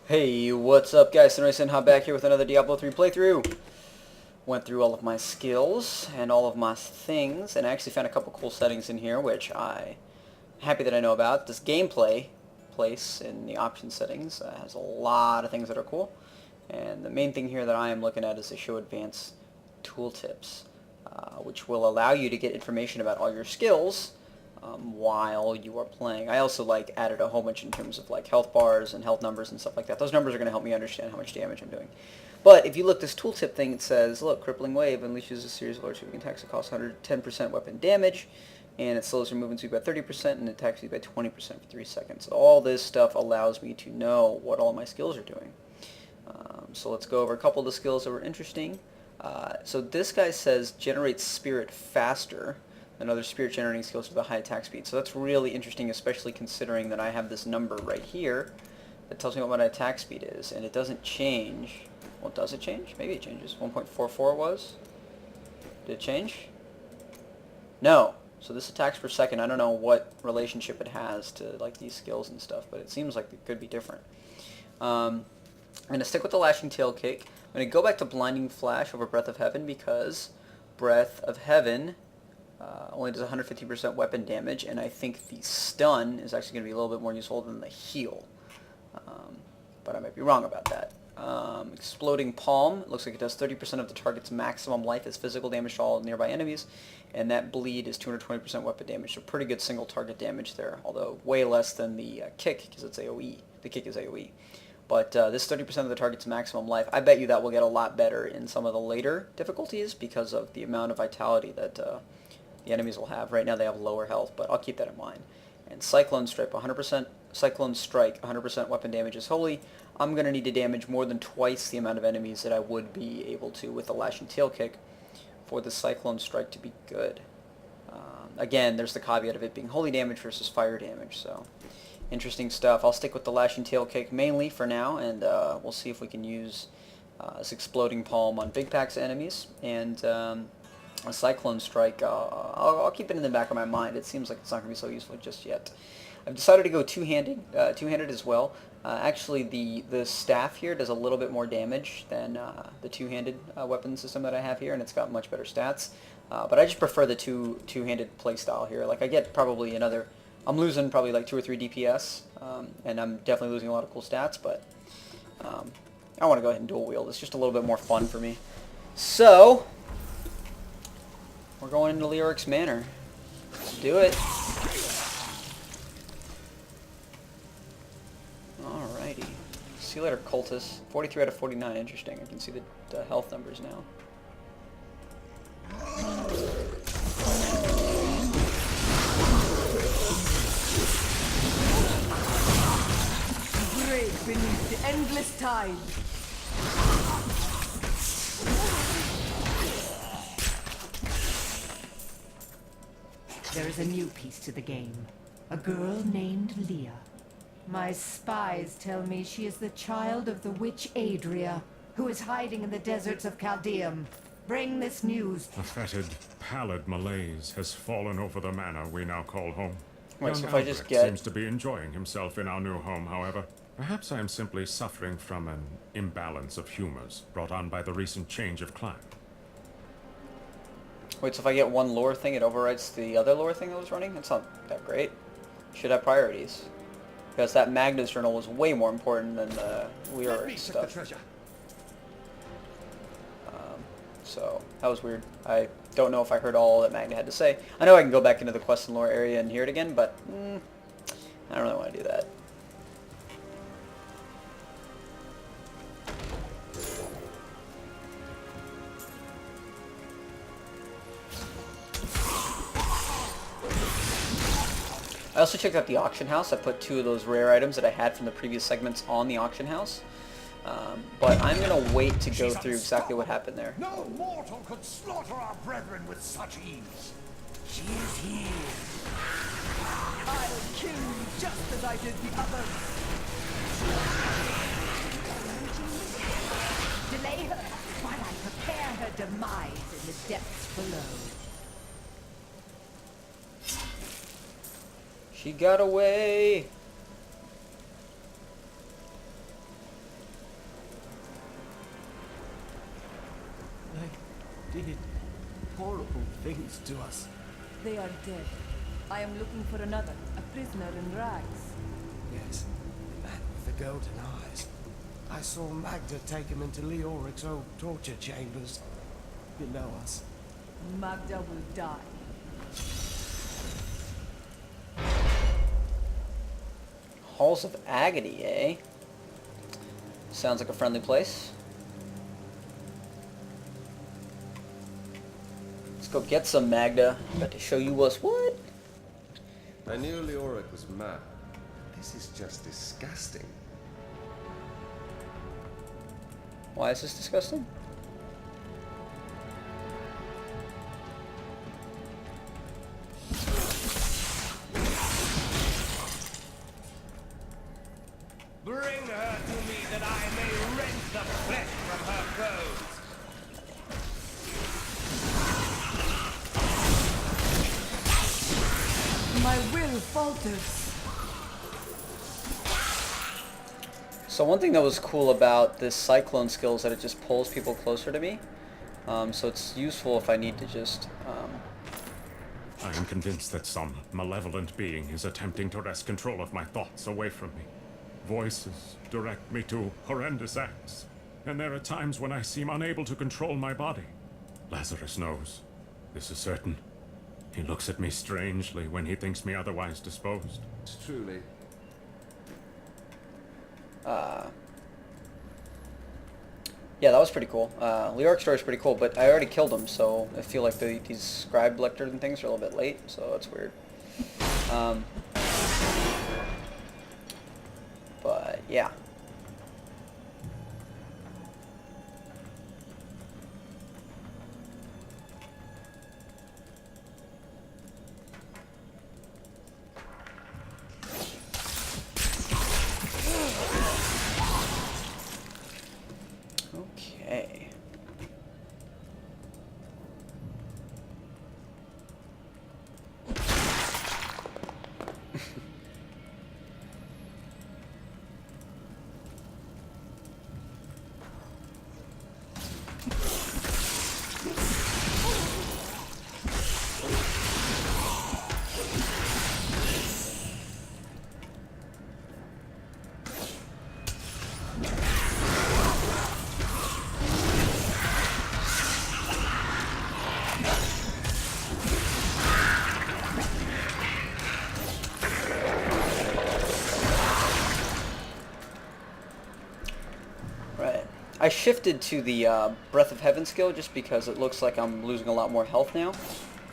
Hey, what's up guys? Hop back here with another Diablo 3 playthrough. Went through all of my skills and all of my things, and I actually found a couple cool settings in here, which I'm happy that I know about. This gameplay place in the option settings has a lot of things that are cool, and the main thing here that I am looking at is the show advanced tooltips, which will allow you to get information about all your skills while you are playing. I also added a whole bunch in terms of health bars and health numbers and stuff like that. Those numbers are going to help me understand how much damage I'm doing. But if you look, this tooltip thing, it says, look, Crippling Wave unleashes a series of large sweeping attacks that cost 110% weapon damage, and it slows your movement speed by 30% and attack speed by 20% for 3 seconds. So all this stuff allows me to know what all my skills are doing. So let's go over a couple of the skills that were interesting. So this guy says generates spirit faster than other spirit generating skills with a high attack speed. So that's really interesting, especially considering that I have this number right here that tells me what my attack speed is, and it doesn't change. Well, does it change? Maybe it changes. 1.44 it was. Did it change? No. So this attacks per second, I don't know what relationship it has to these skills and stuff, but it seems like it could be different. I'm going to stick with the Lashing Tail Kick. I'm going to go back to Blinding Flash over Breath of Heaven because Breath of Heaven only does 150% weapon damage, and I think the stun is actually going to be a little bit more useful than the heal. But I might be wrong about that. Exploding Palm, it looks like it does 30% of the target's maximum life as physical damage to all nearby enemies, and that bleed is 220% weapon damage, so pretty good single target damage there, although way less than the kick because it's AoE. The kick is AoE. But this 30% of the target's maximum life, I bet you that will get a lot better in some of the later difficulties because of the amount of vitality that the enemies will have. Right now they have lower health, but I'll keep that in mind. And Cyclone Strike, 100% weapon damage is holy. I'm going to need to damage more than twice the amount of enemies that I would be able to with the Lashing Tail Kick for the Cyclone Strike to be good. Again, there's the caveat of it being holy damage versus fire damage, so interesting stuff. I'll stick with the Lashing Tail Kick mainly for now, and we'll see if we can use this Exploding Palm on Big Packs enemies, and a Cyclone Strike, I'll keep it in the back of my mind. It seems like it's not going to be so useful just yet. I've decided to go two-handed as well. Actually, the staff here does a little bit more damage than the two-handed weapon system that I have here, and it's got much better stats. But I just prefer the two-handed playstyle here. I get probably another... I'm losing probably 2 or 3 DPS, and I'm definitely losing a lot of cool stats, but I want to go ahead and dual wield. It's just a little bit more fun for me. So... we're going into Leoric's Manor. Let's do it. Alrighty. See you later, cultists. 43 out of 49. Interesting. I can see the health numbers now. Break beneath the endless tide. There is a new piece to the game. A girl named Leah. My spies tell me she is the child of the witch Adria, who is hiding in the deserts of Chaldeum. Bring this news. A fetid, pallid malaise has fallen over the manor we now call home. Wait, so Young if I just Albrecht get... seems to be enjoying himself in our new home, however. Perhaps I am simply suffering from an imbalance of humors brought on by the recent change of climate. Wait, so if I get one lore thing, it overwrites the other lore thing that was running? That's not that great. Should have priorities. Because that Magnus journal was way more important than the Leoric stuff. So, that was weird. I don't know if I heard all that Magna had to say. I know I can go back into the quest and lore area and hear it again, but I don't really want to do that. I also checked out the auction house. I put 2 of those rare items that I had from the previous segments on the auction house. But I'm going to wait to go through exactly what happened there. No mortal could slaughter our brethren with such ease. She is here. I'll kill you just as I did the others. Delay her while I prepare her demise in the depths below. She got away. did horrible things to us. They are dead. I am looking for another, a prisoner in rags. Yes, the man with the golden eyes. I saw Magda take him into Leoric's old torture chambers. You know us. Magda will die. Halls of Agony, eh? Sounds like a friendly place. Let's go get some Magda. About to show you what's what. I knew Leoric was mad. This is just disgusting. Why is this disgusting? Bring her to me that I may rent the flesh from her bones. My will falters. So one thing that was cool about this cyclone skill is that it just pulls people closer to me. So it's useful if I need to just... I am convinced that some malevolent being is attempting to wrest control of my thoughts away from me. Voices direct me to horrendous acts, and there are times when I seem unable to control my body. Lazarus knows. This is certain. He looks at me strangely when he thinks me otherwise disposed. It's truly. Yeah, that was pretty cool. Leoric's story is pretty cool, but I already killed him, so I feel like these scribe lectors and things are a little bit late, so that's weird. But yeah. Okay. I shifted to the Breath of Heaven skill just because it looks like I'm losing a lot more health now,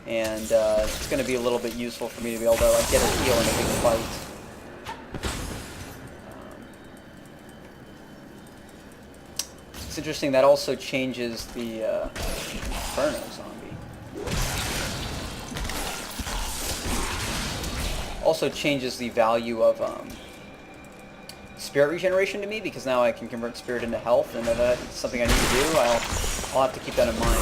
and it's going to be a little bit useful for me to be able to like get a heal in a big fight. It's interesting that also changes the Inferno zombie. Also changes the value of spirit regeneration to me, because now I can convert spirit into health, and if that's something I need to do, I'll have to keep that in mind.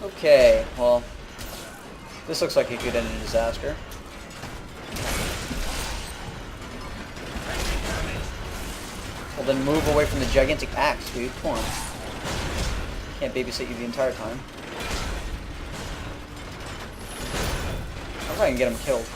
Okay, well, this looks like it could end in disaster. Well, then move away from the gigantic axe, dude. Come on. Can't babysit you the entire time. I hope I can get him killed.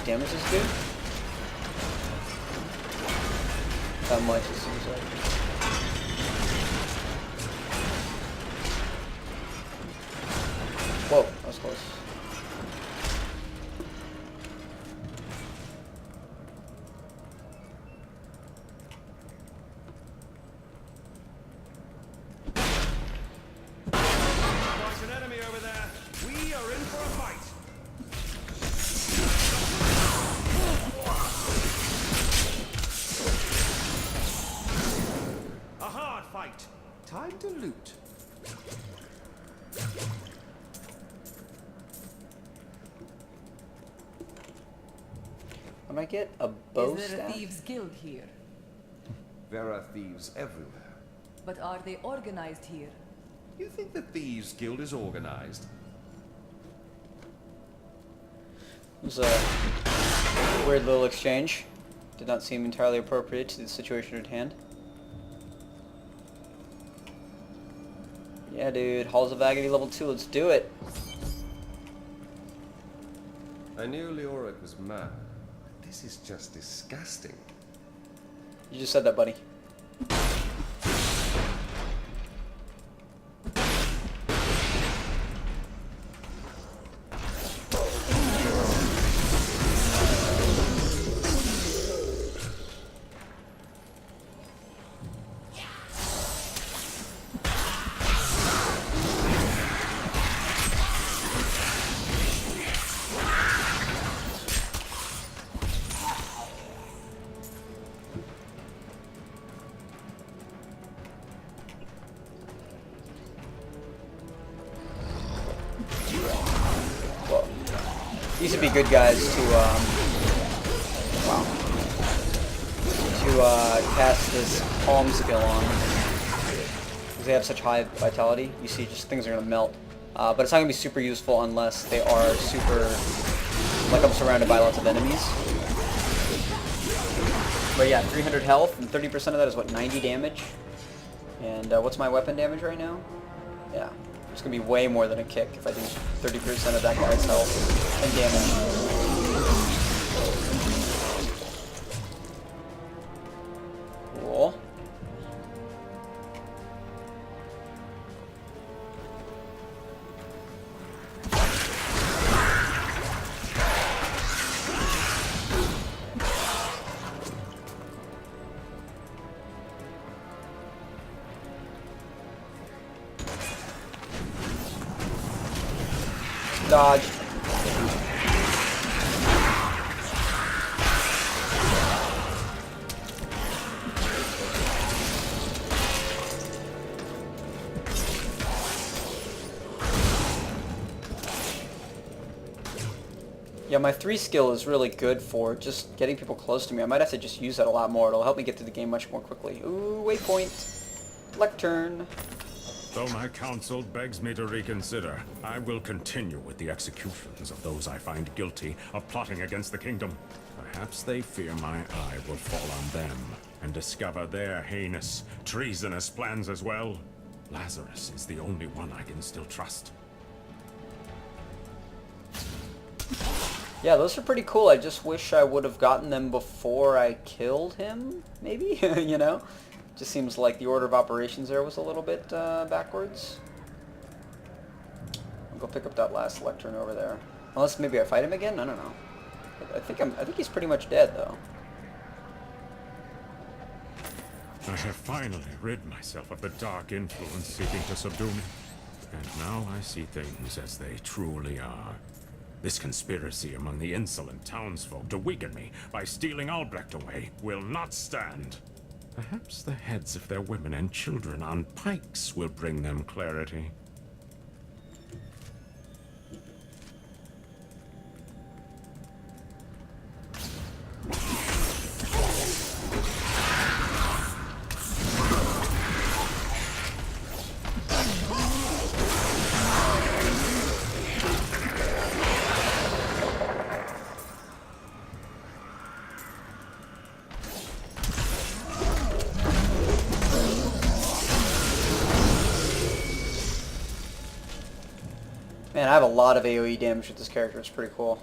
Damage this dude? That much, it seems like. Whoa, that was close. There's an enemy over there. We are in for a fight. A hard fight. Time to loot. When I get a bow Is there a staff? thieves' guild here? There are thieves everywhere. But are they organized here? You think the Thieves Guild is organized? It was a weird little exchange. Did not seem entirely appropriate to the situation at hand. Yeah, dude. Halls of Agony level 2. Let's do it. I knew Leoric was mad. This is just disgusting. You just said that, buddy. These would be good guys to cast this calm skill on, because they have such high vitality. You see, just things are gonna melt. But it's not gonna be super useful unless they are super, like I'm surrounded by lots of enemies. But yeah, 300 health and 30% of that is what, 90 damage. And what's my weapon damage right now? Yeah. It's going to be way more than a kick if I do 30% of that guy's health and damage. Cool. Dodge. Yeah, my 3 skill is really good for just getting people close to me. I might have to just use that a lot more. It'll help me get through the game much more quickly. Ooh, waypoint. Lectern. Though my counsel begs me to reconsider, I will continue with the executions of those I find guilty of plotting against the kingdom. Perhaps they fear my eye will fall on them and discover their heinous, treasonous plans as well. Lazarus is the only one I can still trust. Yeah, those are pretty cool. I just wish I would have gotten them before I killed him, maybe? You know? Just seems like the order of operations there was a little bit backwards. I'll go pick up that last lectern over there. Unless maybe I fight him again? I don't know. I think he's pretty much dead, though. I have finally rid myself of the dark influence seeking to subdue me. And now I see things as they truly are. This conspiracy among the insolent townsfolk to weaken me by stealing Albrecht away will not stand. Perhaps the heads of their women and children on pikes will bring them clarity. Man, I have a lot of AoE damage with this character. It's pretty cool.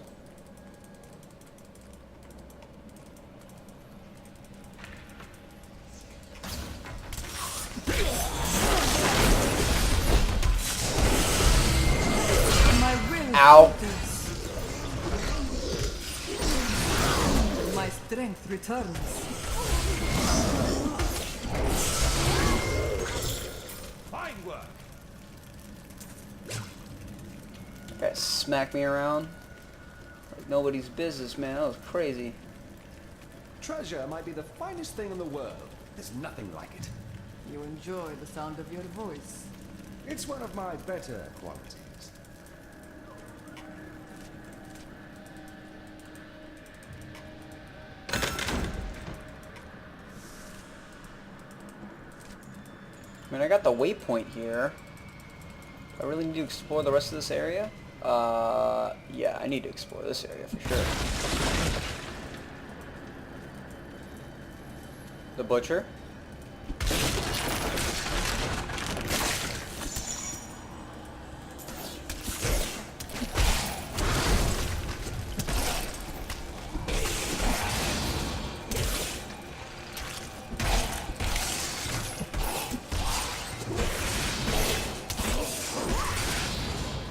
Ow. My strength returns. Fine work. Guys smack me around like nobody's business, man. That was crazy. Treasure might be the finest thing in the world. There's nothing like it. You enjoy the sound of your voice. It's one of my better qualities. I mean, I got the waypoint here. Do I really need to explore the rest of this area? Yeah, I need to explore this area for sure. The butcher.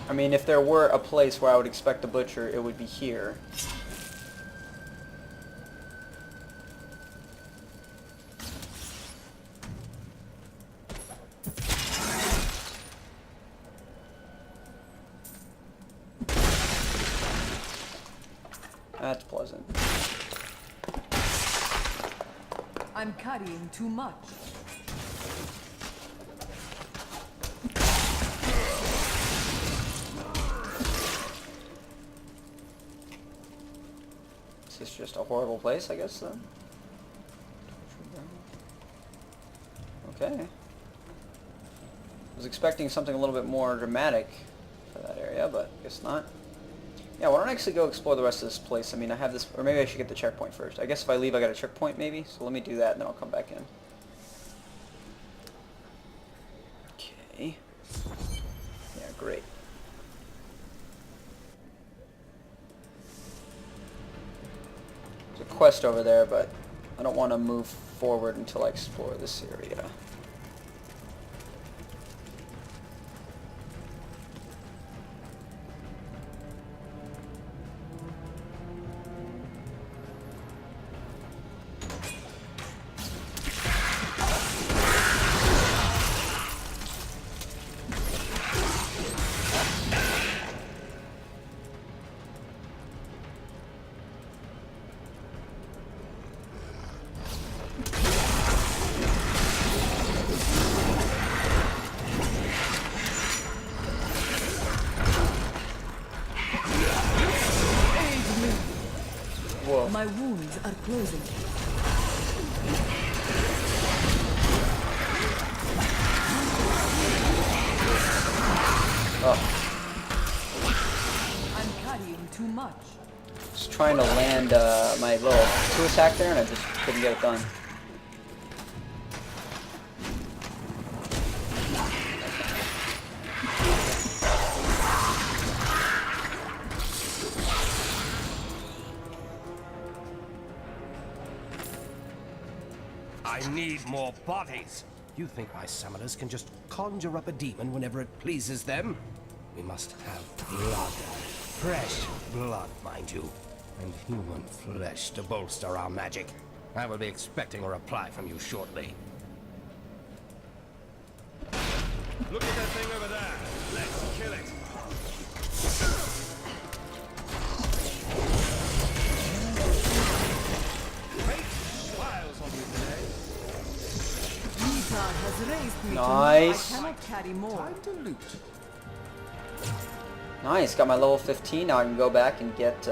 I mean, if there were a place where I would expect the butcher, it would be here. That's pleasant. I'm carrying too much. This is just a horrible place, I guess, then. Okay. I was expecting something a little bit more dramatic for that area, but I guess not. Yeah, why don't I actually go explore the rest of this place? I mean, I have this, or maybe I should get the checkpoint first. I guess if I leave, I got a checkpoint, maybe? So let me do that, and then I'll come back in. Okay. Yeah, great. There's a quest over there, but I don't want to move forward until I explore this area. Whoa. My wounds are closing. Oh. I'm carrying too much. Just trying to land my little 2 attack there, and I just couldn't get it done. I need more bodies. You think my summoners can just conjure up a demon whenever it pleases them? We must have blood. Fresh blood, mind you. And human flesh to bolster our magic. I will be expecting a reply from you shortly. Look at that thing over there. Let's kill it. Great smiles on you today. Nita has raised me Nice. to I cannot carry more. Time to loot. Nice, got my level 15. Now I can go back and get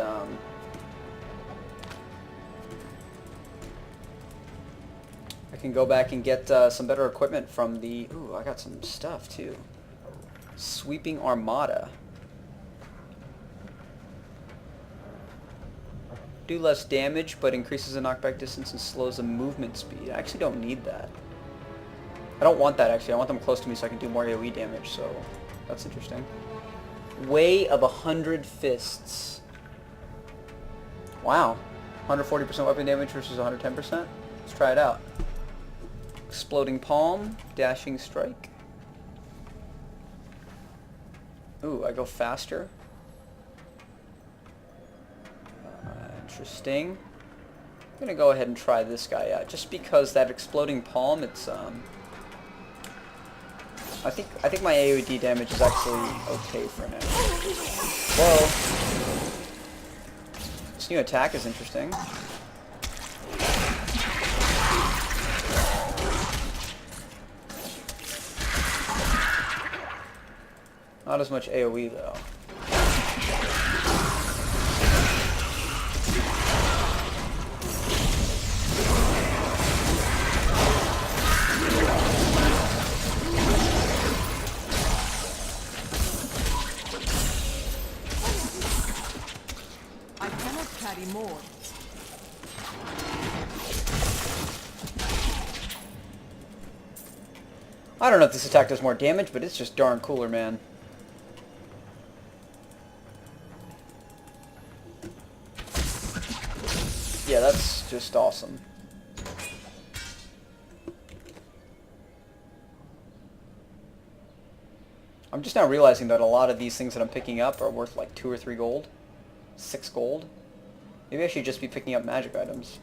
some better equipment from the... Ooh, I got some stuff too. Sweeping Armada. Do less damage, but increases the knockback distance and slows the movement speed. I actually don't need that. I don't want that, actually. I want them close to me so I can do more AoE damage, so that's interesting. Way of 100 Fists. Wow. 140% weapon damage versus 110%. Let's try it out. Exploding Palm, Dashing Strike. Ooh, I go faster. Interesting. I'm gonna go ahead and try this guy out, just because that Exploding Palm, it's I think my AoD damage is actually okay for now. Whoa. This new attack is interesting. Not as much AoE though. I cannot carry more. I don't know if this attack does more damage, but it's just darn cooler, man. Yeah, that's just awesome. I'm just now realizing that a lot of these things that I'm picking up are worth like 2 or 3 gold. 6 gold. Maybe I should just be picking up magic items.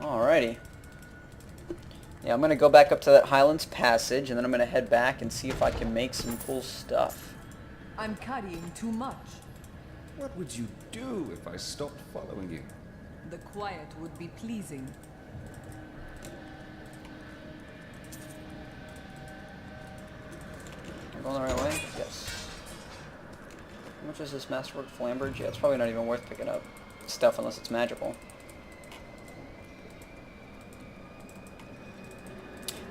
Alrighty. Yeah, I'm going to go back up to that Highlands Passage, and then I'm going to head back and see if I can make some cool stuff. I'm carrying too much. What would you do if I stopped following you? The quiet would be pleasing. Am I going the right way? Yes. How much is this Masterwork Flamberge? Yeah, it's probably not even worth picking up stuff unless it's magical.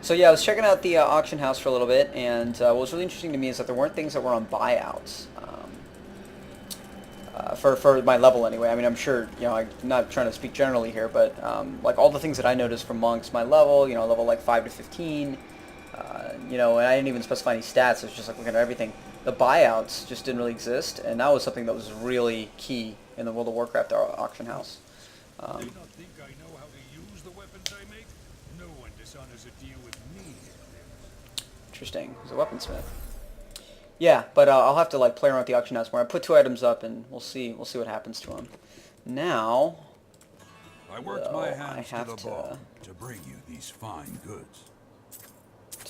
So yeah, I was checking out the auction house for a little bit, and what was really interesting to me is that there weren't things that were on buyouts. For my level anyway. I mean, I'm sure, you know, I'm not trying to speak generally here, but like all the things that I noticed from monks, my level, you know, level like 5 to 15, you know, and I didn't even specify any stats. It was just like looking at everything. The buyouts just didn't really exist, and that was something that was really key in the World of Warcraft auction house. Do not think I know how to use the weapons I make? No one dishonors a deal with me. Interesting. He's a weaponsmith. Yeah, but I'll have to like play around with the auction house more. I put 2 items up, and we'll see what happens to them. Now, I worked my hands I have to the bone to bring you these fine goods.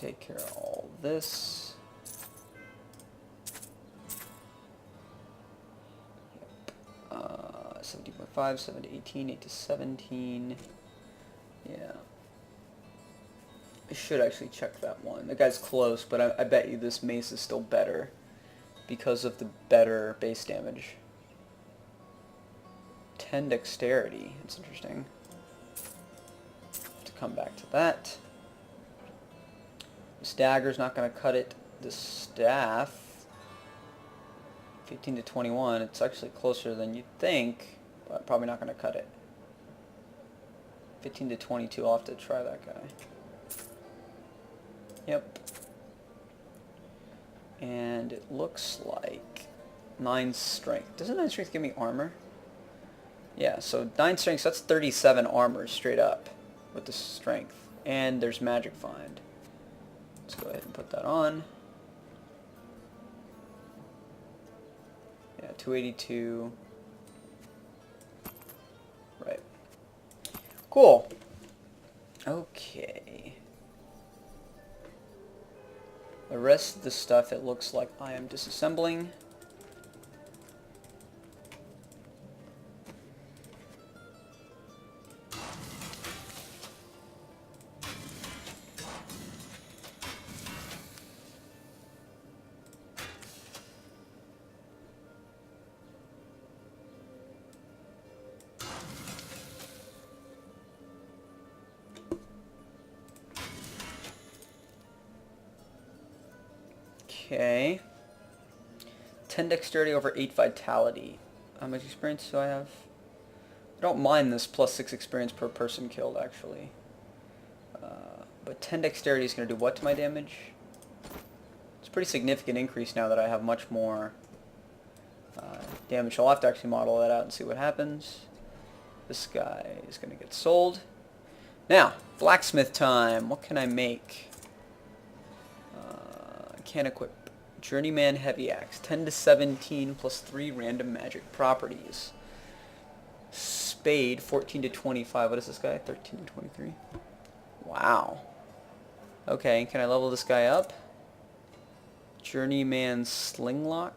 take care of all this. 17.5, 7 to 18, 8 to 17. Yeah. I should actually check that one. The guy's close, but I bet you this mace is still better because of the better base damage. 10 dexterity. That's interesting. To come back to that. This dagger's not going to cut it. The staff, 15 to 21. It's actually closer than you'd think, but probably not going to cut it. 15 to 22. I'll have to try that guy. Yep. And it looks like 9 strength. Doesn't 9 strength give me armor? Yeah, so 9 strength, so that's 37 armor straight up with the strength. And there's magic find. Let's go ahead and put that on. Yeah, 282. Right. Cool. Okay. The rest of the stuff, it looks like I am disassembling. Okay. 10 dexterity over 8 vitality. How much experience do I have? I don't mind this plus 6 experience per person killed, actually. But 10 dexterity is going to do what to my damage? It's a pretty significant increase now that I have much more damage. So I'll have to actually model that out and see what happens. This guy is going to get sold. Now, blacksmith time. What can I make? I can't equip. Journeyman Heavy Axe. 10 to 17 plus 3 random magic properties. Spade. 14 to 25. What is this guy? 13 to 23. Wow. Okay, can I level this guy up? Journeyman Slinglock.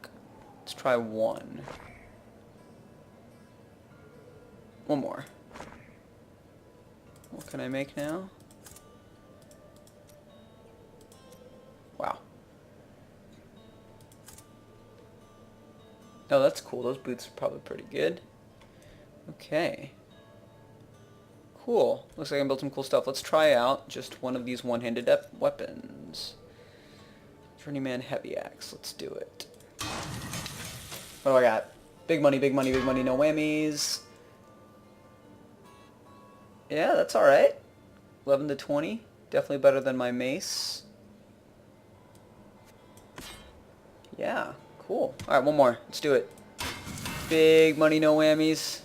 Let's try one. One more. What can I make now? Wow. Oh, that's cool. Those boots are probably pretty good. Okay. Cool. Looks like I can build some cool stuff. Let's try out just one of these one-handed weapons. Journeyman Heavy Axe. Let's do it. What do I got? Big money, big money, big money, no whammies. Yeah, that's alright. 11 to 20. Definitely better than my mace. Yeah, cool. Alright, one more. Let's do it. Big money, no whammies.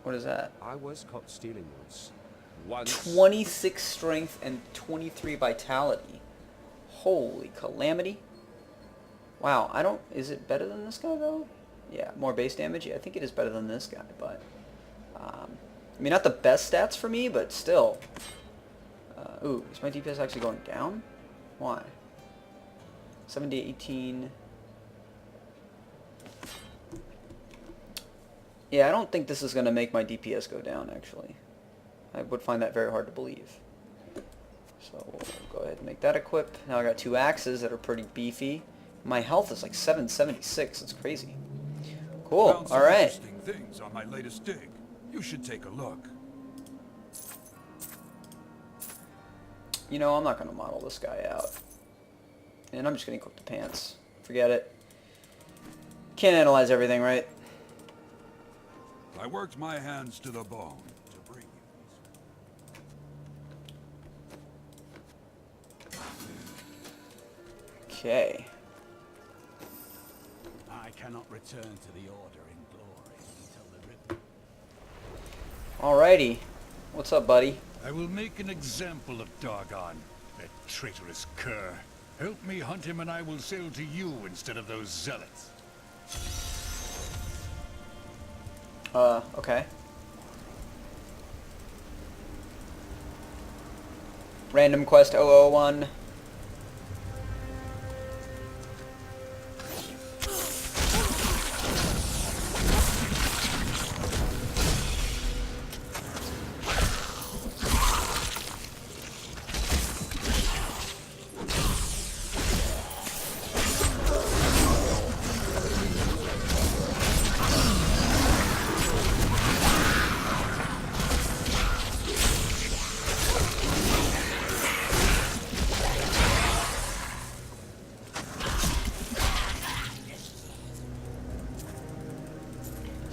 What is that? I was caught stealing once. 26 strength and 23 vitality. Holy calamity. Wow, I don't... Is it better than this guy, though? Yeah, more base damage? Yeah, I think it is better than this guy, but... I mean, not the best stats for me, but still. Ooh, is my DPS actually going down? Why? 70, 18... Yeah, I don't think this is going to make my DPS go down, actually. I would find that very hard to believe. So we'll go ahead and make that equip. Now I got 2 axes that are pretty beefy. My health is like 776. It's crazy. Cool. Found some All right. interesting things on my latest dig. You should take a look. You know, I'm not going to model this guy out. And I'm just going to equip the pants. Forget it. Can't analyze everything, right? I worked my hands to the bone to bring you. Okay. I cannot return to the Order in glory until the Alrighty. What's up, buddy? I will make an example of Dargon, that traitorous cur. Help me hunt him and I will sail to you instead of those zealots. Okay. Random quest 001.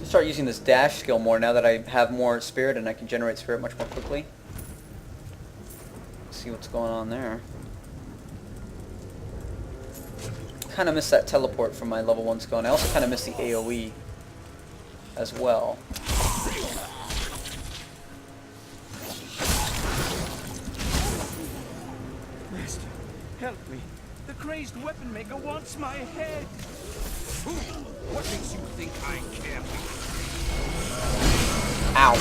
Start using this dash skill more now that I have more spirit and I can generate spirit much more quickly. Let's see what's going on there. Kind of miss that teleport from my level 1 skill, and I also kind of miss the AoE as well. Master, help me. The crazed weapon maker wants my head. What makes you think I care? Ow.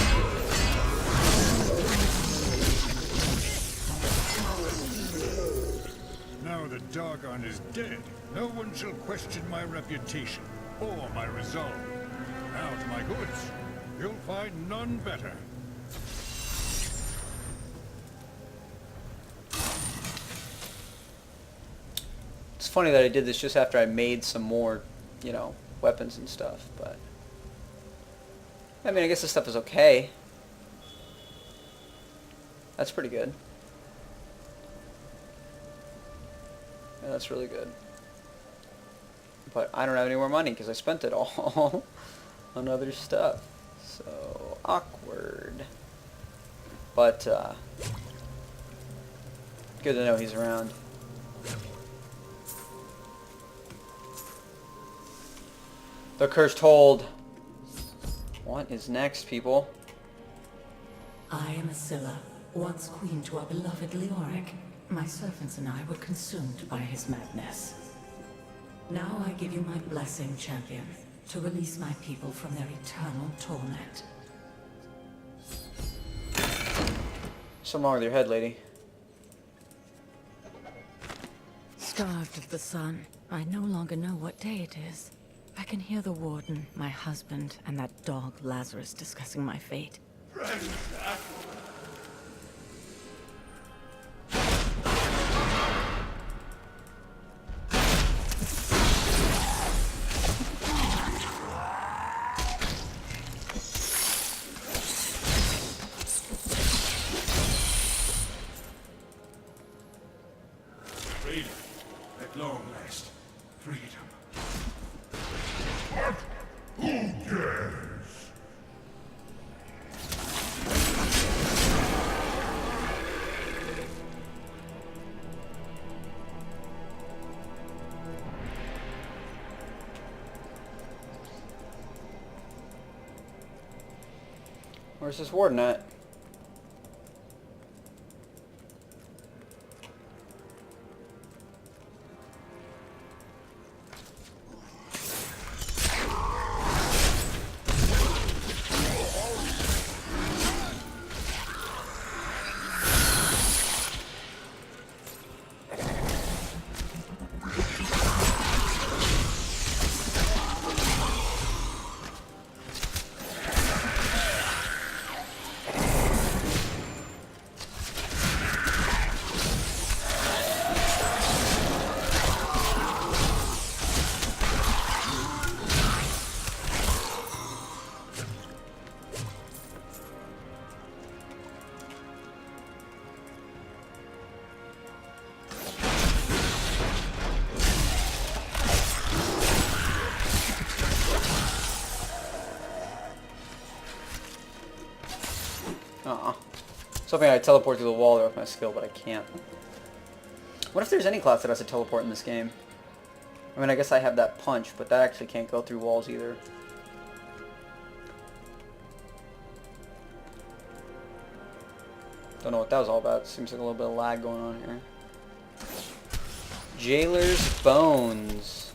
Now that Dargon is dead, no one shall question my reputation or my resolve. Now to my goods. You'll find none better. It's funny that I did this just after I made some more, you know, weapons and stuff, but... I mean, I guess this stuff is okay. That's pretty good. Yeah, that's really good. But I don't have any more money because I spent it all on other stuff. So, awkward. But, good to know he's around. The cursed hold. What is next, people? I am Asilla, once queen to our beloved Leoric. My servants and I were consumed by his madness. Now I give you my blessing, champion, to release my people from their eternal torment. Something wrong with your head, lady. starved of the sun. I no longer know what day it is. I can hear the warden, my husband, and that dog Lazarus discussing my fate. Freedom. At long last. Freedom. Where's this warden at? I was hoping I'd teleport through the wall there with my skill, but I can't. What if there's any class that has a teleport in this game? I mean, I guess I have that punch, but that actually can't go through walls either. Don't know what that was all about. Seems like a little bit of lag going on here. Jailer's Bones.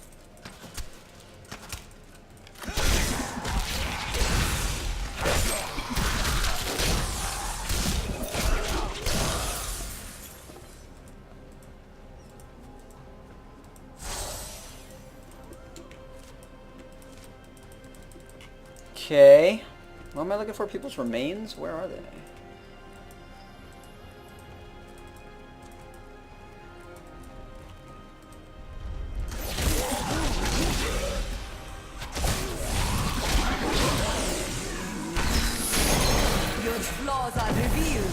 Okay. What am I looking for? People's remains? Where are they? Your flaws are revealed.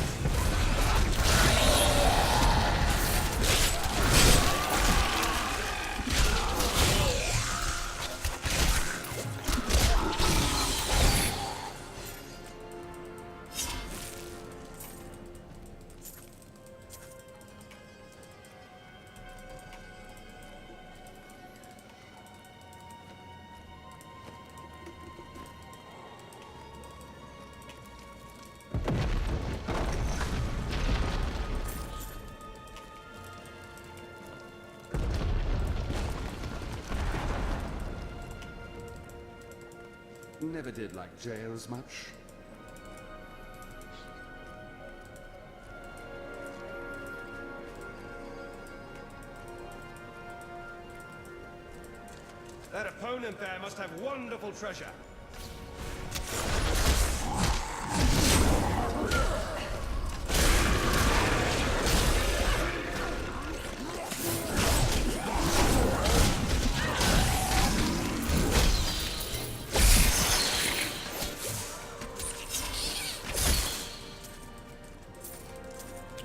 Never did like jails much. That opponent there must have wonderful treasure.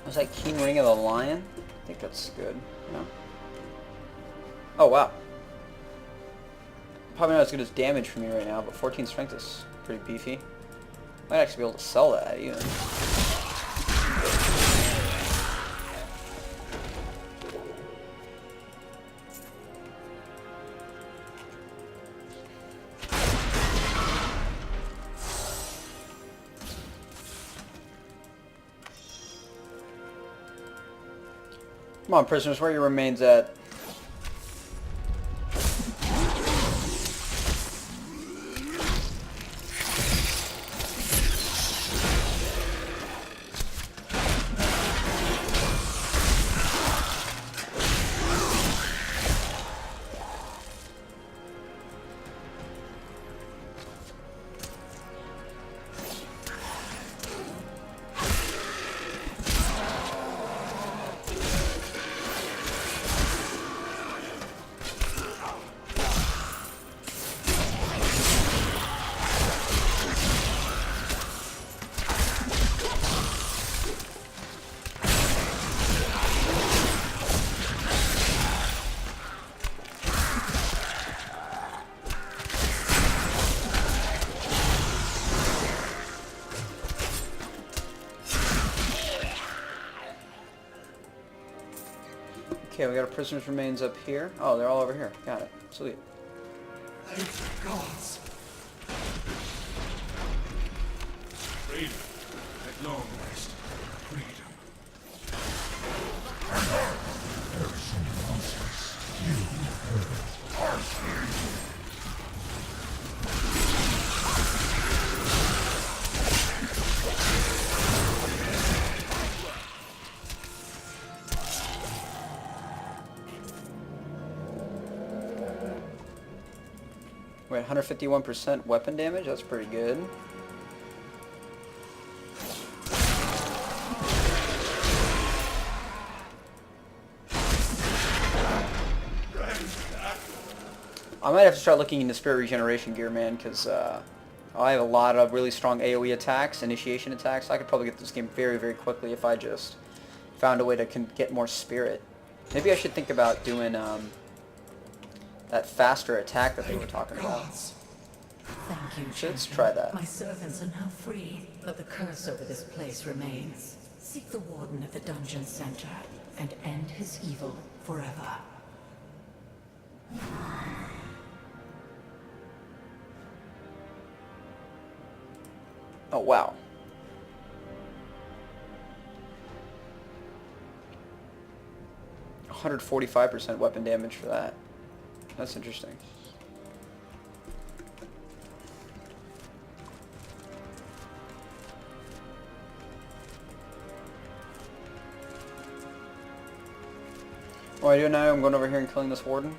Was that Keen Ring of the Lion? I think that's good. No? Oh, wow. Probably not as good as damage for me right now, but 14 strength is pretty beefy. Might actually be able to sell that, even. Come on, prisoners, where are your remains at? Okay, we got our prisoner's remains up here. Oh, they're all over here. Got it. Sweet. Thank the gods. Freedom. At long last. Freedom. Wait, 151% weapon damage? That's pretty good. I might have to start looking into spirit regeneration gear, man, because I have a lot of really strong AoE attacks, initiation attacks. I could probably get this game very, very quickly if I just found a way to get more spirit. Maybe I should think about doing that faster attack that they were talking about. Thank you, Let's champion. try that. My servants are now free, but the curse over this place remains. Seek the warden at the dungeon center and end his evil forever. Oh, wow. %145% weapon damage for that. That's interesting. What do I do now? I'm going over here and killing this warden.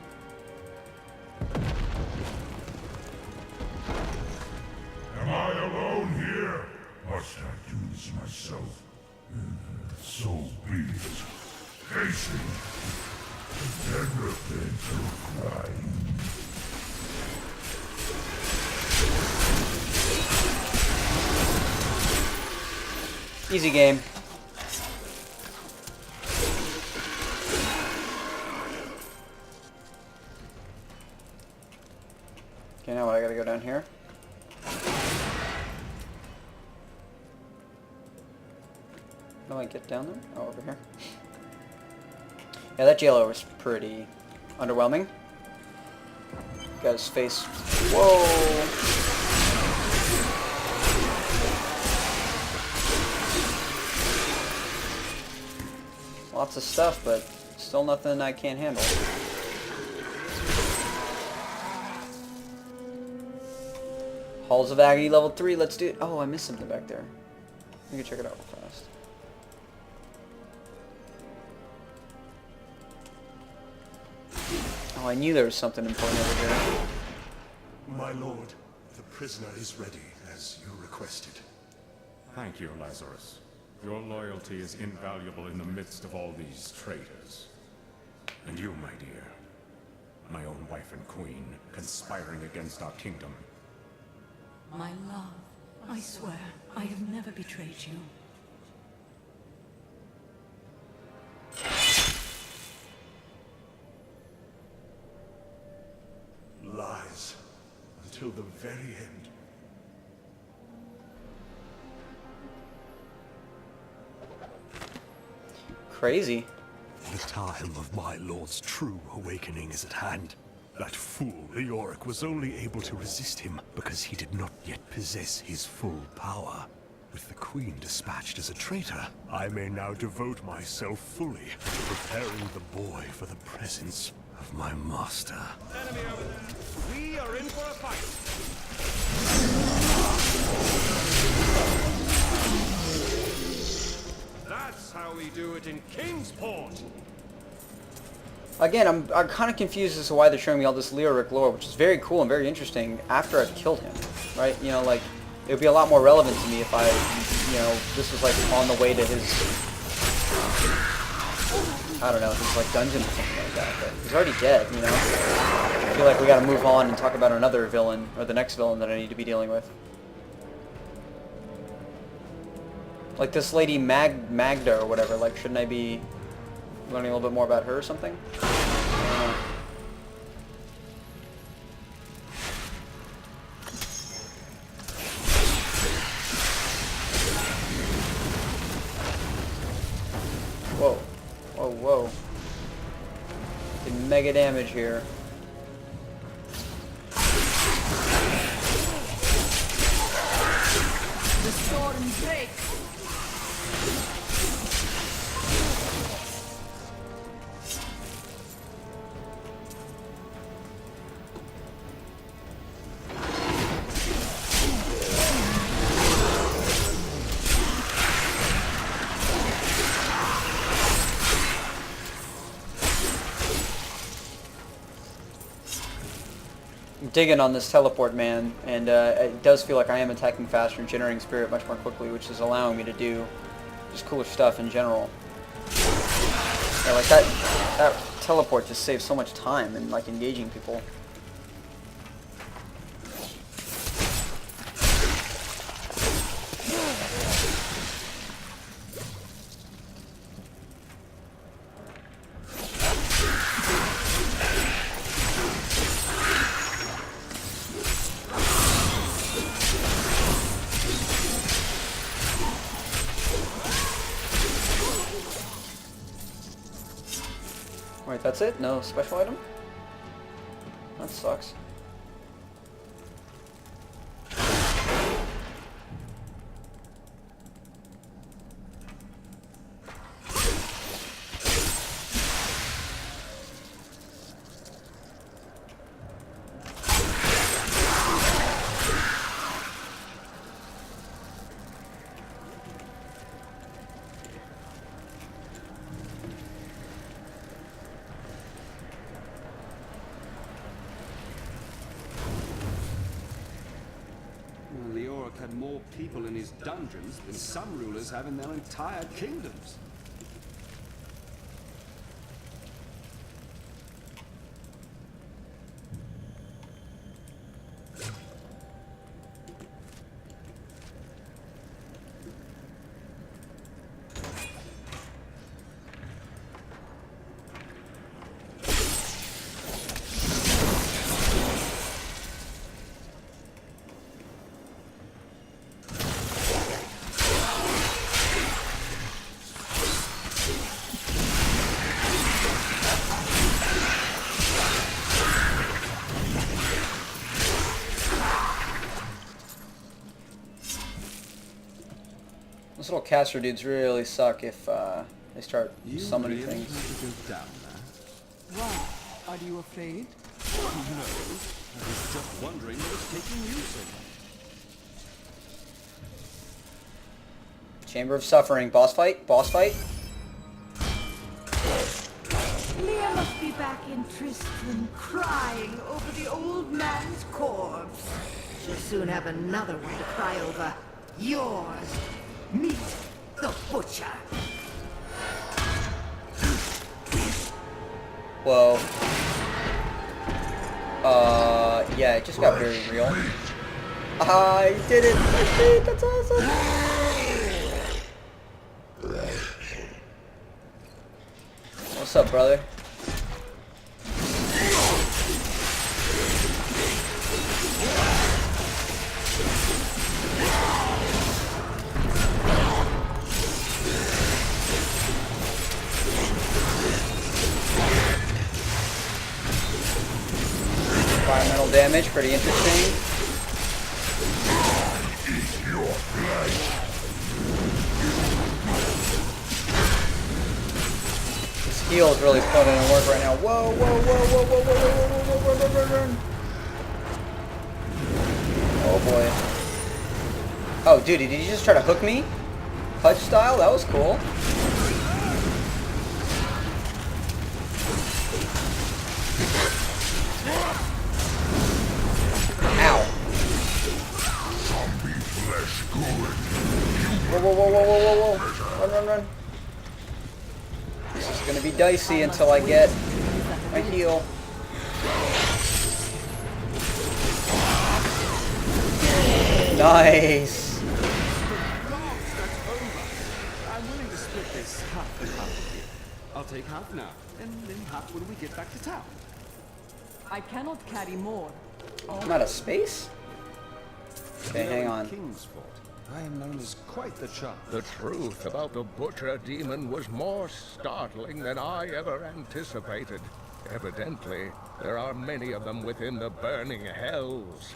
Am I alone here? Must I do this myself? So be it. Facing and repent of crime. Easy game. Okay, now what? I gotta go down here. How do I get down there? Oh, over here. Yeah, that jailer was pretty underwhelming. Got his face. Whoa! Lots of stuff, but still nothing I can't handle. Halls of Agony level 3, let's do it. Oh, I missed something back there. Let me check it out real fast. Oh, I knew there was something important over here. My lord, the prisoner is ready, as you requested. Thank you, Lazarus. Your loyalty is invaluable in the midst of all these traitors. And you, my dear, my own wife and queen, conspiring against our kingdom. My love, I swear, I have never betrayed you. Lies. Until the very end. Crazy. The time of my lord's true awakening is at hand. That fool, Leoric, was only able to resist him because he did not yet possess his full power. With the Queen dispatched as a traitor, I may now devote myself fully to preparing the boy for the presence of my master. Enemy over there. We are in for a fight. That's how we do it in Kingsport. Again, I'm kind of confused as to why they're showing me all this Leoric lore, which is very cool and very interesting after I've killed him, right? You know, like, it would be a lot more relevant to me if I, you know, this was like on the way to his, I don't know, his like dungeon or something like that, but he's already dead, you know? I feel like we gotta move on and talk about another villain, or the next villain that I need to be dealing with. Like this lady Magda or whatever, like, shouldn't I be learning a little bit more about her or something? Whoa. Whoa, whoa. some mega damage here. The storm breaks. I'm digging on this teleport, man, and it does feel like I am attacking faster and generating spirit much more quickly, which is allowing me to do just cooler stuff in general. Yeah, like that teleport just saves so much time in like engaging people. Wait, that's it? No special item? That sucks. Leoric had more people in his dungeons than some rulers have in their entire kingdoms. Those little caster dudes really suck if they start summoning really things. Why? Are you afraid? No, I was just wondering what was taking you so long. Chamber of Suffering. Boss fight? Boss fight? Leah must be back in Tristram, crying over the old man's corpse. She'll soon have another one to cry over. Yours. Meet the Butcher. Whoa. Yeah, it just got very real. I did it! I did it! That's awesome! What's up, brother? Environmental damage, pretty interesting. This heal is really putting in work right now. Whoa, whoa, whoa, whoa, whoa, whoa, whoa, whoa, whoa, whoa, whoa. Oh boy. Oh dude, did you just try to hook me? Hutch style? That was cool. Ow. Whoa, whoa, whoa, whoa, whoa, whoa, whoa. Run, run, run. This is gonna be dicey until I get my heal. Nice. I'm willing to split this half and half with you. I'll take half now, and then half when we get back to town. I cannot carry more. I'm out of space? Okay, hang on. Kingsport. I am known as quite the charm. The truth about the Butcher Demon was more startling than I ever anticipated. Evidently, there are many of them within the burning hells,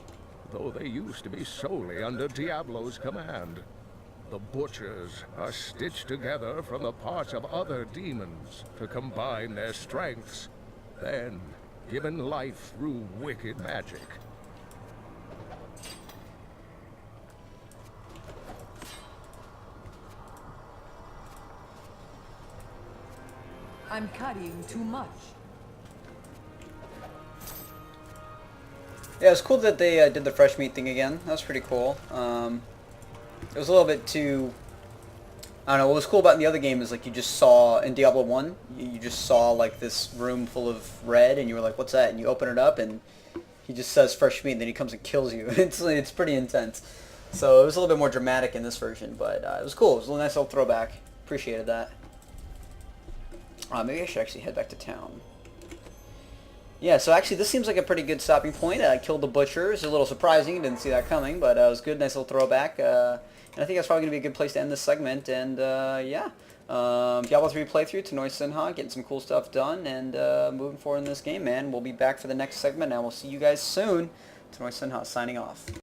though they used to be solely under Diablo's command. The Butchers are stitched together from the parts of other demons to combine their strengths, then given life through wicked magic. I'm carrying too much. Yeah, it's cool that they did the fresh meat thing again. That was pretty cool. It was a little bit too... I don't know, what was cool about the other game is like you just saw, in Diablo 1, you just saw like this room full of red and you were like, what's that? And you open it up and he just says fresh meat and then he comes and kills you. It's pretty intense. So it was a little bit more dramatic in this version, but it was cool. It was a nice little throwback. Appreciated that. Maybe I should actually head back to town. Yeah, so actually this seems like a pretty good stopping point. I killed the Butcher. It's a little surprising. Didn't see that coming, but it was good. Nice little throwback. And I think that's probably going to be a good place to end this segment. And yeah, Diablo 3 playthrough, Tanoi Sinha, getting some cool stuff done, and moving forward in this game, man. We'll be back for the next segment, and we'll see you guys soon. Tanoi Sinha signing off.